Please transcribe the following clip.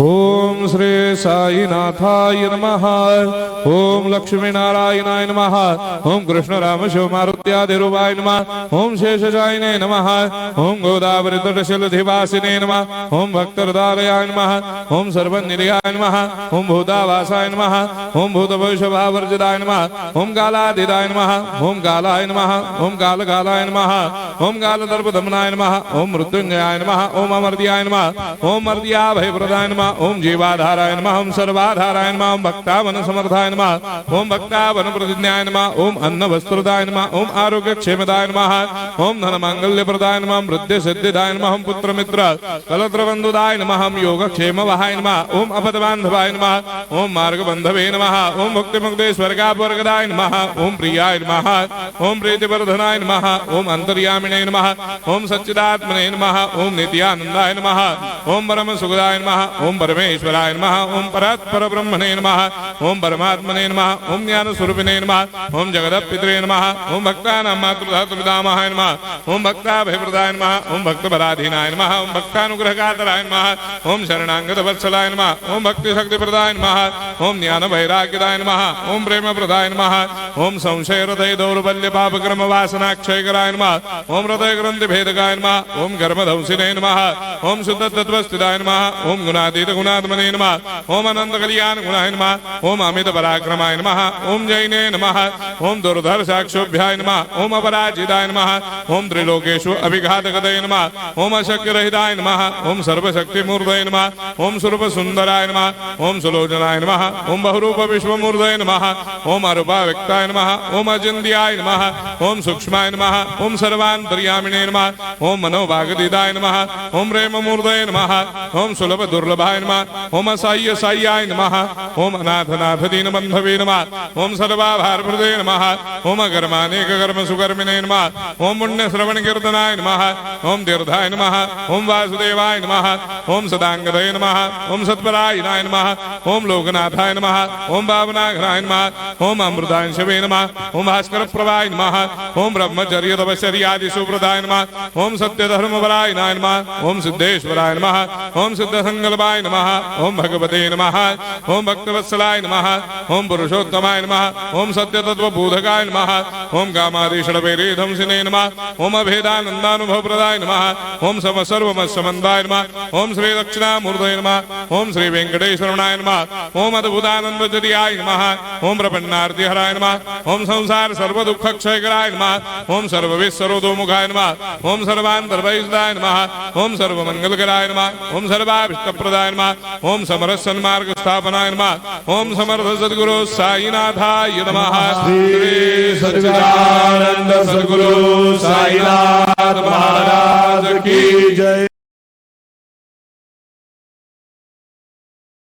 ओम श्री साईनाथाय नमः। ओम लक्ष्मी नारायणाय नमः। ओम कृष्ण राम शिव मारुत्यादिरूपाय नमः। ओम शेषशायिने नमः। ओम गोदावरी तटशिलधिवासिने नमः। ओम भक्तहृदयाय नमः। ओम सर्वनिलयाय नमः। ओम भूतावासाय नमः। ओम भूतभविष्यभावर्जिताय नमः। ओम कालातीताय नमः। ओम कालाय नमः। ओम कालकालाय नमः। ओम कालदर्पदमनाय नमः। ओम मृत्युंजयाय नमः। ओम अमर्त्याय नमः। ओम मर्त्याभयप्रदाय नमः। ओम जीवाधाराय नमः। ओम सर्वाधाराय नमः। ओम भक्तावन समर्थाय नमः। ओम भक्तावन प्रतिज्ञाय नमः। ओम अन्न वस्त्रदाय नमः। ओम आरोग्य क्षेमदाय नमः। ओम धन मांगल्य प्रदाय नमः। वृद्धि सिद्धिदाय नमः। ओम पुत्र मित्र कलत्र बंधुदाय नमः। ओम योग क्षेम वहाय नमः। ओम अपद बांधवाय नमः। ओम मार्ग बंधवे नमः। ओम भक्ति मुक्ति स्वर्गापवर्गदाय नमः। ओम प्रियाय नमः। ओम प्रीतिवर्धनाय नमः। ओम अंतर्यामिने नमः। ओम सच्चिदात्मने नमः। ओम नित्यानंदाय नमः। ओम परम सुखदाय नमः। ओम परमेश्वराय नमः। ओम परात्पर ब्रह्मणे नमः। ओम परमात्मने नमः। ओम ज्ञान स्वरूपिणे नमः। ओम जगदपितरे नमः। ओम भक्तानां मातृधातुर्धामाय नमः। ओम भक्ताभयप्रदाय नमः। ओम भक्तपराधीनाय नमः। ओम भक्तानुग्रहकातराय नमः। ओम शरणागत वत्सलाय नमः। ओम भक्ति शक्ति प्रदाय नमः। ओम ज्ञान वैराग्यदाय नमः। ओम प्रेम प्रदाय नमः। ओम संशय हृदय दौर्बल्य पाप कर्म वासना क्षयकराय नमः। ओम हृदय ग्रंथि भेदकाय नमः। ओम कर्मधंसिने नमः। ओम शुद्ध तत्वस्थिताय नमः। ओम गुणातीत गुणात्मने नमः। ओम अनंत कल्याण गुणाय नमः। ओम अमित पराक्रमाय नमः। ओम जैने नमः। ओम दुर्धर्षाक्षोभ्याय नमः। ओम अपराजिताय नमः। ओम त्रिलोकेषु अभिघातकतये नमः। ओम अशक्य रहिताय नमः। ओम सर्वशक्ति मूर्धये नमः। ओम स्वरूप सुंदराय नमः। ओम सुलोचनाय नमः। ओम बहुरूप विश्वमूर्धये नमः। ओम अरूपाव्यक्ताय नमः। ओम अचिन्त्याय नमः। ओम सूक्ष्माय नमः। ओम सर्वान्तर्यामिणे नमः। ओम मनोभागदिताय नमः। ओम प्रेममूर्धये नमः। ओम सुलभ दुर्लभाय नमः। ओम असाह्य साह्याय नमः। ओम अनाथनाथ दीनबन्धवे नमः। ओम सर्वाभारप्रदे नमः। ओम अकर्मानेक कर्म सुकर्मिणे नमः। ओम पुण्य श्रवण कीर्तनाय नमः। ओम तीर्थाय नमः। ओम वासुदेवाय नमः। ओम सदांगदये नमः। ओम सत्परायणाय नमः। ओम लोकनाथाय नमः। ओम भावनाघ्राय नमः। ओम अमृतांशवे नमः। ओम भास्कर प्रभाय नमः। ओम ब्रह्मचर्य तपश्चर्यादि सुप्रदाय नमः। ओम सत्यधर्मपरायणाय नमः। ओम सिद्धेश्वराय नमः। ओम सिद्ध संकल्पाय नमः। ओम भगवते नमः। ओम भक्तवत्सलाय नमः। ओम पुरुषोत्तमाय नमः। ओम सत्य तत्व बोधकाय नमः। ओम कामादिषडवेरे धंसिने नमः। ओम अभेदानंदानुभव प्रदाय नमः। ओम सम सर्वमस्समन्दाय नमः। ओम श्री दक्षिणामूर्तये नमः। ओम श्री वेंकटेश्वरनाय नमः। ओम अद्भुतानंदजटियाय नमः। ओम प्रपन्नार्तिहराय नमः। ओम संसार सर्व दुःख क्षयकराय नमः। ओम सर्वविश्वरोधोमुखाय नमः। ओम सर्वान्तर्भयदाय नमः। ओम सर्वमंगलकराय नमः। ओम सर्वाभिष्टप्रदाय नमः। ओम समरस सन्मार्ग स्थापनाय नमः। ओम समर्थ सद्गुरु साईनाथाय नमः। श्री सच्चिदानंद सद्गुरु साईनाथ महाराज की जय।